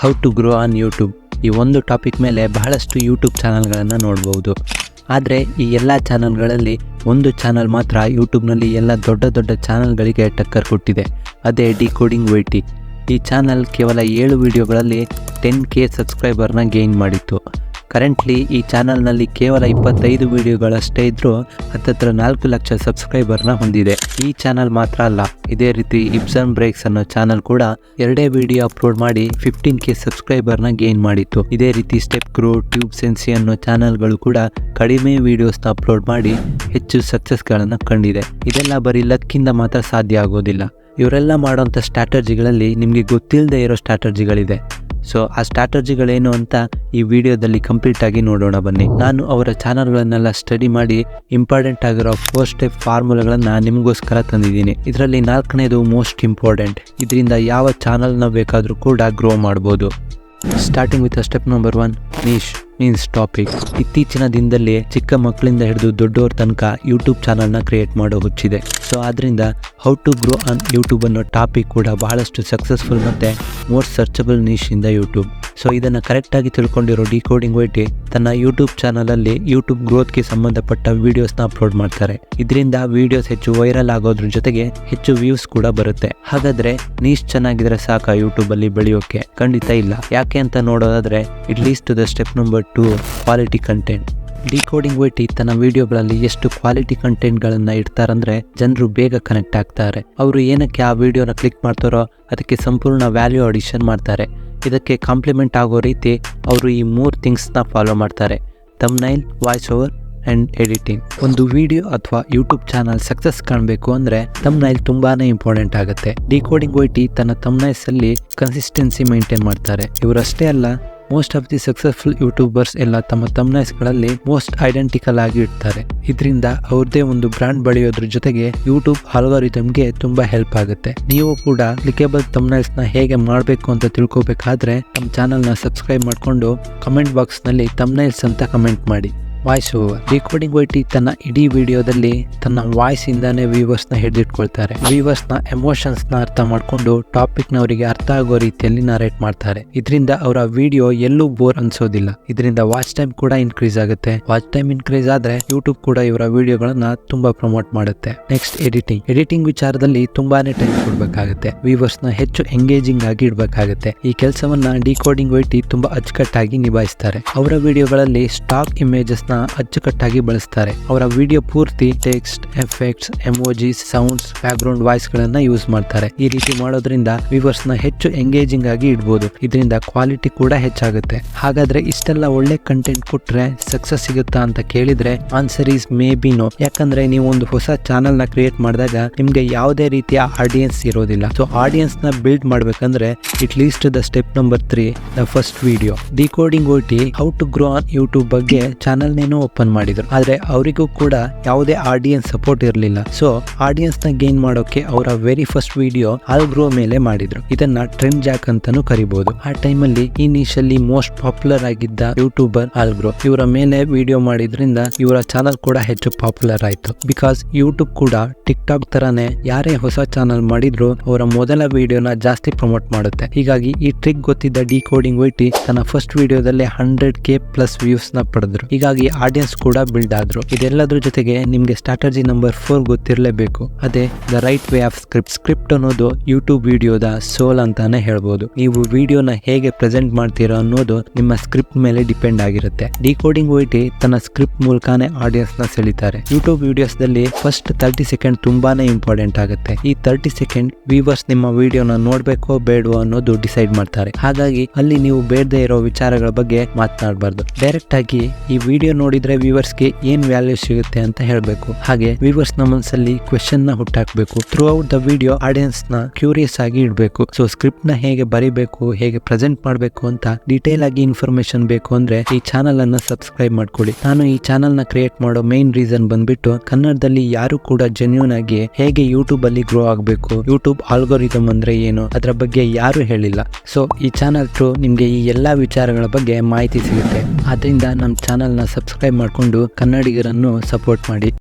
How to grow on YouTube. ಈ ಒಂದು topic ಮೇಲೆ ಬಹಳಷ್ಟು ಯೂಟ್ಯೂಬ್ ಚಾನಲ್ಗಳನ್ನು ನೋಡ್ಬೋದು. ಆದರೆ ಈ ಎಲ್ಲ ಚಾನಲ್ಗಳಲ್ಲಿ ಒಂದು ಚಾನಲ್ ಮಾತ್ರ ಯೂಟ್ಯೂಬ್ನಲ್ಲಿ ಎಲ್ಲ ದೊಡ್ಡ ದೊಡ್ಡ ಚಾನಲ್ಗಳಿಗೆ ಟಕ್ಕರ್ ಕೊಟ್ಟಿದೆ. ಅದೇ ಡಿಕೋಡಿಂಗ್ ವೈಟಿ. ಈ ಚಾನಲ್ ಕೇವಲ 7 ವಿಡಿಯೋಗಳಲ್ಲಿ 10K ಸಬ್ಸ್ಕ್ರೈಬರ್ನ ಗೇನ್ ಮಾಡಿತ್ತು. ಕರೆಂಟ್ಲಿ ಈ ಚಾನಲ್ನಲ್ಲಿ ಕೇವಲ 25 ವಿಡಿಯೋಗಳಷ್ಟೇ ಇದ್ದರೂ ಹತ್ತತ್ರ 4 ಲಕ್ಷ ಸಬ್ಸ್ಕ್ರೈಬರ್ನ ಹೊಂದಿದೆ. ಈ ಚಾನಲ್ ಮಾತ್ರ ಅಲ್ಲ, ಇದೇ ರೀತಿ ಇಬ್ಸನ್ ಬ್ರೇಕ್ಸ್ ಅನ್ನೋ ಚಾನಲ್ ಕೂಡ 2 ವಿಡಿಯೋ ಅಪ್ಲೋಡ್ ಮಾಡಿ 15K ಸಬ್ಸ್ಕ್ರೈಬರ್ನ ಗೇನ್ ಮಾಡಿತ್ತು. ಇದೇ ರೀತಿ ಸ್ಟೆಪ್ ಗ್ರೋ, ಟ್ಯೂಬ್ ಸೆನ್ಸಿ ಅನ್ನೋ ಚಾನಲ್ಗಳು ಕೂಡ ಕಡಿಮೆ ವಿಡಿಯೋಸ್ನ ಅಪ್ಲೋಡ್ ಮಾಡಿ ಹೆಚ್ಚು ಸಕ್ಸಸ್ಗಳನ್ನು ಕಂಡಿದೆ. ಇದೆಲ್ಲ ಬರೀ ಲಕ್ಕಿಂದ ಮಾತ್ರ ಸಾಧ್ಯ ಆಗೋದಿಲ್ಲ. ಇವರೆಲ್ಲ ಮಾಡೋಂಥ ಸ್ಟ್ರಾಟಜಿಗಳಲ್ಲಿ ನಿಮಗೆ ಗೊತ್ತಿಲ್ಲದೆ ಇರೋ ಸ್ಟ್ರಾಟಜಿಗಳಿದೆ. ಸೊ ಆ ಸ್ಟ್ರಾಟಜಿಗಳೇನು ಅಂತ ಈ ವಿಡಿಯೋದಲ್ಲಿ ಕಂಪ್ಲೀಟ್ ಆಗಿ ನೋಡೋಣ ಬನ್ನಿ. ನಾನು ಅವರ ಚಾನಲ್ಗಳನ್ನೆಲ್ಲ ಸ್ಟಡಿ ಮಾಡಿ ಇಂಪಾರ್ಟೆಂಟ್ ಆಗಿರೋ 4 ಸ್ಟೆಪ್ ಫಾರ್ಮುಲಾಗಳನ್ನು ನಿಮಗೋಸ್ಕರ ತಂದಿದ್ದೀನಿ. ಇದರಲ್ಲಿ 4ನೇದು ಮೋಸ್ಟ್ ಇಂಪಾರ್ಟೆಂಟ್. ಇದರಿಂದ ಯಾವ ಚಾನಲ್ನ ಬೇಕಾದರೂ ಕೂಡ ಗ್ರೋ ಮಾಡ್ಬೋದು. Starting with step number 1, niche means topic. ಇತ್ತೀಚಿನ ದಿನದಲ್ಲಿ ಚಿಕ್ಕ ಮಕ್ಕಳಿಂದ ಹಿಡಿದು ದೊಡ್ಡವ್ರ ತನಕ ಯೂಟ್ಯೂಬ್ ಚಾನಲ್ನ ಕ್ರಿಯೇಟ್ ಮಾಡೋ ಹುಚ್ಚಿದೆ. ಸೊ ಆದ್ದರಿಂದ how to grow on YouTube ಅನ್ನೋ ಟಾಪಿಕ್ ಕೂಡ ಬಹಳಷ್ಟು ಸಕ್ಸಸ್ಫುಲ್ ಮತ್ತು ಮೋಸ್ಟ್ ಸರ್ಚಬಲ್ ನೀಶ್ ಇಂದ ಯೂಟ್ಯೂಬ್. ಸೊ ಇದನ್ನು ಕರೆಕ್ಟಾಗಿ ತಿಳ್ಕೊಂಡಿರೋ ಡಿಕೋಡಿಂಗ್ ವೈಟಿ ತನ್ನ ಯೂಟ್ಯೂಬ್ ಚಾನಲಲ್ಲಿ ಯೂಟ್ಯೂಬ್ ಗ್ರೋತ್ಗೆ ಸಂಬಂಧಪಟ್ಟ ವೀಡಿಯೋಸ್ನ ಅಪ್ಲೋಡ್ ಮಾಡ್ತಾರೆ. ಇದರಿಂದ ವೀಡಿಯೋಸ್ ಹೆಚ್ಚು ವೈರಲ್ ಆಗೋದ್ರ ಜೊತೆಗೆ ಹೆಚ್ಚು ವ್ಯೂಸ್ ಕೂಡ ಬರುತ್ತೆ. ಹಾಗಾದರೆ ನೀಶ್ ಚೆನ್ನಾಗಿದ್ರೆ ಸಾಕ ಯೂಟ್ಯೂಬಲ್ಲಿ ಬೆಳೆಯೋಕೆ? ಖಂಡಿತ ಇಲ್ಲ. ಯಾಕೆ ಅಂತ ನೋಡೋದಾದರೆ it leads to the step number 2, quality content. Decoding YT ತನ್ನ ವಿಡಿಯೋಗಳಲ್ಲಿ ಎಷ್ಟು ಕ್ವಾಲಿಟಿ ಕಂಟೆಂಟ್ಗಳನ್ನು ಇಡ್ತಾರಂದ್ರೆ ಜನರು ಬೇಗ ಕನೆಕ್ಟ್ ಆಗ್ತಾರೆ. ಅವರು ಏನಕ್ಕೆ ಆ ವಿಡಿಯೋನ ಕ್ಲಿಕ್ ಮಾಡ್ತಾರೋ ಅದಕ್ಕೆ ಸಂಪೂರ್ಣ ವ್ಯಾಲ್ಯೂ ಅಡಿಷನ್ ಮಾಡ್ತಾರೆ. ಇದಕ್ಕೆ ಕಾಂಪ್ಲಿಮೆಂಟ್ ಆಗೋ ರೀತಿ ಅವರು ಈ 3 ಥಿಂಗ್ಸ್ನ ಫಾಲೋ ಮಾಡ್ತಾರೆ: thumbnail, voice over and editing. ಒಂದು ವಿಡಿಯೋ ಅಥವಾ ಯೂಟ್ಯೂಬ್ ಚಾನಲ್ ಸಕ್ಸಸ್ ಕಾಣಬೇಕು ಅಂದರೆ ಥಂಬ್ನೈಲ್ ತುಂಬಾನೇ ಇಂಪಾರ್ಟೆಂಟ್ ಆಗುತ್ತೆ. ಡಿಕೋಡಿಂಗ್ ವೈಟಿ ತನ್ನ ಥಂಬ್ನೈಲ್ಸಲ್ಲಿ ಕನ್ಸಿಸ್ಟೆನ್ಸಿ ಮೇಂಟೈನ್ ಮಾಡ್ತಾರೆ. ಇವರಷ್ಟೇ ಅಲ್ಲ, most of the successful YouTubers ಎಲ್ಲ ತಮ್ಮ ಥಂಬ್ನೈಲ್ಸ್ಗಳಲ್ಲಿ ಮೋಸ್ಟ್ ಐಡೆಂಟಿಕಲ್ ಆಗಿ ಇಡ್ತಾರೆ. ಇದರಿಂದ ಅವ್ರದ್ದೇ ಒಂದು ಬ್ರ್ಯಾಂಡ್ ಬೆಳೆಯೋದ್ರ ಜೊತೆಗೆ ಯೂಟ್ಯೂಬ್ ಆಲ್ಗಾರಿಥಮ್ಗೆ ತುಂಬಾ ಹೆಲ್ಪ್ ಆಗುತ್ತೆ. ನೀವು ಕೂಡ ಕ್ಲಿಕೇಬಲ್ ಥಂಬ್ನೈಲ್ಸ್ನ ಹೇಗೆ ಮಾಡಬೇಕು ಅಂತ ತಿಳ್ಕೊಬೇಕಾದ್ರೆ ನಮ್ಮ ಚಾನಲ್ನ ಸಬ್ಸ್ಕ್ರೈಬ್ ಮಾಡಿಕೊಂಡು ಕಮೆಂಟ್ ಬಾಕ್ಸ್ನಲ್ಲಿ ಥಂಬ್ನೈಲ್ಸ್ ಅಂತ ಕಮೆಂಟ್ ಮಾಡಿ. Voice over. ಡಿಕೋಡಿಂಗ್ ವೈಟಿ ತನ್ನ ಇಡೀ ವಿಡಿಯೋದಲ್ಲಿ ತನ್ನ ವಾಯ್ಸ್ ಇಂದಾನೆ ವ್ಯೂವರ್ಸ್ನ ಹಿಡಿದಿಟ್ಕೊಳ್ತಾರೆ. ವ್ಯೂವರ್ಸ್ನ ಎಮೋಷನ್ಸ್ನ ಅರ್ಥ ಮಾಡಿಕೊಂಡು ಟಾಪಿಕ್ನವರಿಗೆ ಅರ್ಥ ಆಗೋ ರೀತಿಯಲ್ಲಿ ನರೇಟ್ ಮಾಡ್ತಾರೆ. ಇದರಿಂದ ಅವರ ವಿಡಿಯೋ ಎಲ್ಲೂ ಬೋರ್ ಅನ್ಸೋದಿಲ್ಲ. ಇದರಿಂದ ವಾಚ್ ಟೈಮ್ ಕೂಡ ಇನ್ಕ್ರೀಸ್ ಆಗುತ್ತೆ. ವಾಚ್ ಟೈಮ್ ಇನ್ಕ್ರೀಸ್ ಆದ್ರೆ ಯೂಟ್ಯೂಬ್ ಕೂಡ ಇವರ ವಿಡಿಯೋಗಳನ್ನ ತುಂಬಾ ಪ್ರಮೋಟ್ ಮಾಡುತ್ತೆ. Next editing. ಎಡಿಟಿಂಗ್ ವಿಚಾರದಲ್ಲಿ ತುಂಬಾನೇ ಟೈಮ್ ಕೊಡ್ಬೇಕಾಗುತ್ತೆ. ವ್ಯೂವರ್ಸ್ನ ಹೆಚ್ಚು ಎಂಗೇಜಿಂಗ್ ಆಗಿ ಇಡಬೇಕಾಗುತ್ತೆ. ಈ ಕೆಲಸವನ್ನ ಡಿಕೋಡಿಂಗ್ ವೈಟಿ ತುಂಬಾ ಅಚ್ಚುಕಟ್ಟಾಗಿ ನಿಭಾಯಿಸ್ತಾರೆ. ಅವರ ವಿಡಿಯೋಗಳಲ್ಲಿ ಸ್ಟಾಕ್ ಇಮೇಜಸ್ನ ಅಚ್ಚುಕಟ್ಟಾಗಿ ಬಳಸ್ತಾರೆ. ಅವರ ವಿಡಿಯೋ ಪೂರ್ತಿ text, effects, emojis, sounds, background voice ಗಳನ್ನ ಯೂಸ್ ಮಾಡ್ತಾರೆ. ಈ ರೀತಿ ಮಾಡೋದ್ರಿಂದ ವ್ಯೂವರ್ಸ್ ನ ಹೆಚ್ಚು ಎಂಗೇಜಿಂಗ್ ಆಗಿ ಇಡಬಹುದು. ಇದರಿಂದ ಕ್ವಾಲಿಟಿ ಕೂಡ ಹೆಚ್ಚಾಗುತ್ತೆ. ಹಾಗಾದ್ರೆ ಇಷ್ಟೆಲ್ಲ ಒಳ್ಳೆ ಕಂಟೆಂಟ್ ಕೊಟ್ರೆ ಸಕ್ಸಸ್ ಸಿಗುತ್ತಾ ಅಂತ ಕೇಳಿದ್ರೆ answer is maybe no. ಯಾಕಂದ್ರೆ ನೀವು ಒಂದು ಹೊಸ ಚಾನಲ್ ನ ಕ್ರಿಯೇಟ್ ಮಾಡಿದಾಗ ನಿಮ್ಗೆ ಯಾವುದೇ ರೀತಿಯ ಆಡಿಯನ್ಸ್ ಇರೋದಿಲ್ಲ. ಸೊ ಆಡಿಯನ್ಸ್ ನ ಬಿಲ್ಡ್ ಮಾಡ್ಬೇಕಂದ್ರೆ it leads to the step number 3, the first video. Decoding YT how to grow on YouTube ಬಗ್ಗೆ ಚಾನಲ್ ಓಪನ್ ಮಾಡಿದ್ರು. ಆದ್ರೆ ಅವರಿಗೂ ಕೂಡ ಯಾವುದೇ ಆಡಿಯನ್ಸ್ ಸಪೋರ್ಟ್ ಇರಲಿಲ್ಲ. ಸೊ ಆಡಿಯನ್ಸ್ ನ ಗೇನ್ ಮಾಡೋಕೆ ಅವರ ವೆರಿ ಫಸ್ಟ್ ವಿಡಿಯೋ ಆಲ್ಗ್ರೋ ಮೇಲೆ ಮಾಡಿದ್ರು. ಇದನ್ನ ಟ್ರೆಂಡ್ ಜಾಕ್ ಅಂತಾನೂ ಕರಿಬಹುದು. ಆ ಟೈಮಲ್ಲಿ ಈ ನಿಶಲ್ಲಿ ಮೋಸ್ಟ್ ಪಾಪ್ಯುಲರ್ ಆಗಿದ್ದ ಯೂಟ್ಯೂಬರ್ ಆಲ್ಗ್ರೋ. ಇವರ ಮೇಲೆ ವಿಡಿಯೋ ಮಾಡಿದ್ರಿಂದ ಇವರ ಚಾನಲ್ ಕೂಡ ಹೆಚ್ಚು ಪಾಪ್ಯುಲರ್ ಆಯ್ತು. ಬಿಕಾಸ್ ಯೂಟ್ಯೂಬ್ ಕೂಡ ಟಿಕ್ ಟಾಕ್ ತರಾನೇ ಯಾರೇ ಹೊಸ ಚಾನಲ್ ಮಾಡಿದ್ರು ಅವರ ಮೊದಲ ವಿಡಿಯೋನ ಜಾಸ್ತಿ ಪ್ರಮೋಟ್ ಮಾಡುತ್ತೆ. ಹೀಗಾಗಿ ಈ ಟ್ರಿಕ್ ಗೊತ್ತಿದ್ದ ಡಿಕೋಡಿಂಗ್ ವೈಟಿ ತನ್ನ ಫಸ್ಟ್ ವಿಡಿಯೋದಲ್ಲೇ 100K ಪ್ಲಸ್ ವ್ಯೂಸ್ ನ ಪಡೆದ್ರು. ಹೀಗಾಗಿ ಆಡಿಯನ್ಸ್ ಕೂಡ ಬಿಲ್ಡ್ ಆದ್ರು. ಇದೆಲ್ಲದ್ರ ಜೊತೆಗೆ ನಿಮ್ಗೆ ಸ್ಟ್ರಾಟಜಿ ನಂಬರ್ 4 ಗೊತ್ತಿರಲೇಬೇಕು. ಅದೇ the right way of script. Script ಅನ್ನೋದು ಯೂಟ್ಯೂಬ್ ವಿಡಿಯೋದ ಸೋಲ್ ಅಂತಾನೆ ಹೇಳ್ಬೋದು. ನೀವು ವಿಡಿಯೋನ ಹೇಗೆ ಪ್ರೆಸೆಂಟ್ ಮಾಡ್ತೀರಾ ಅನ್ನೋದು ನಿಮ್ಮ ಸ್ಕ್ರಿಪ್ಟ್ ಮೇಲೆ ಡಿಪೆಂಡ್ ಆಗಿರುತ್ತೆ. ಡಿಕೋಡಿಂಗ್ ವೈಟಿ ತನ್ನ ಸ್ಕ್ರಿಪ್ಟ್ ಮೂಲಕನೇ ಆಡಿಯನ್ಸ್ ನ ಸೆಳಿತಾರೆ. ಯೂಟ್ಯೂಬ್ ವಿಡಿಯೋಸ್ ದಲ್ಲಿ ಫಸ್ಟ್ 30 ಸೆಕೆಂಡ್ ತುಂಬಾನೇ ಇಂಪಾರ್ಟೆಂಟ್ ಆಗುತ್ತೆ. ಈ 30 ಸೆಕೆಂಡ್ ವ್ಯೂವರ್ಸ್ ನಿಮ್ಮ ವಿಡಿಯೋನ ನೋಡ್ಬೇಕೋ ಬೇಡವೋ ಅನ್ನೋದು ಡಿಸೈಡ್ ಮಾಡ್ತಾರೆ. ಹಾಗಾಗಿ ಅಲ್ಲಿ ನೀವು ಬೇಡದೇ ಇರೋ ವಿಚಾರಗಳ ಬಗ್ಗೆ ಮಾತನಾಡಬಾರ್ದು. ಡೈರೆಕ್ಟ್ ಆಗಿ ಈ ವಿಡಿಯೋ ನೋಡಿದ್ರೆ ವ್ಯೂವರ್ಸ್ಗೆ ಏನ್ ವ್ಯಾಲ್ಯೂ ಸಿಗುತ್ತೆ ಅಂತ ಹೇಳಬೇಕು. ಹಾಗೆ ವ್ಯೂವರ್ಸ್ ನ ಮನಸ್ಸಲ್ಲಿ ಕ್ವೆಶ್ಚನ್ ನ ಹುಟ್ಟಾಕಬೇಕು. Throughout the video audience ನ ಕ್ಯೂರಿಯಸ್ ಆಗಿ ಇಡಬೇಕು. ಸೊ ಸ್ಕ್ರಿಪ್ಟ್ ನ ಹೇಗೆ ಬರಿಬೇಕು, ಹೇಗೆ ಪ್ರೆಸೆಂಟ್ ಮಾಡಬೇಕು ಅಂತ ಡೀಟೇಲ್ ಆಗಿ ಇನ್ಫಾರ್ಮೇಶನ್ ಬೇಕು ಅಂದ್ರೆ ಈ ಚಾನಲ್ ಅನ್ನ ಸಬ್ಸ್ಕ್ರೈಬ್ ಮಾಡ್ಕೊಳ್ಳಿ. ನಾನು ಈ ಚಾನಲ್ ನ ಕ್ರಿಯೇಟ್ ಮಾಡೋ ಮೇನ್ ರೀಸನ್ ಬಂದ್ಬಿಟ್ಟು ಕನ್ನಡದಲ್ಲಿ ಯಾರು ಕೂಡ ಜೆನ್ಯೂನ್ ಆಗಿ ಹೇಗೆ ಯೂಟ್ಯೂಬ್ ಅಲ್ಲಿ ಗ್ರೋ ಆಗಬೇಕು, ಯೂಟ್ಯೂಬ್ ಆಲ್ಗೋರಿಥಮ್ ಅಂದ್ರೆ ಏನು, ಅದರ ಬಗ್ಗೆ ಯಾರು ಹೇಳಿಲ್ಲ. ಸೊ ಈ ಚಾನಲ್ ಥ್ರೂ ನಿಮ್ಗೆ ಈ ಎಲ್ಲಾ ವಿಚಾರಗಳ ಬಗ್ಗೆ ಮಾಹಿತಿ ಸಿಗುತ್ತೆ. ಆದ್ರಿಂದ ನಮ್ಮ ಚಾನಲ್ ನ ಸಬ್ಸ್ಕ್ರೈಬ್ ಮಾಡಿಕೊಂಡು ಕನ್ನಡಿಗರನ್ನು ಸಪೋರ್ಟ್ ಮಾಡಿ.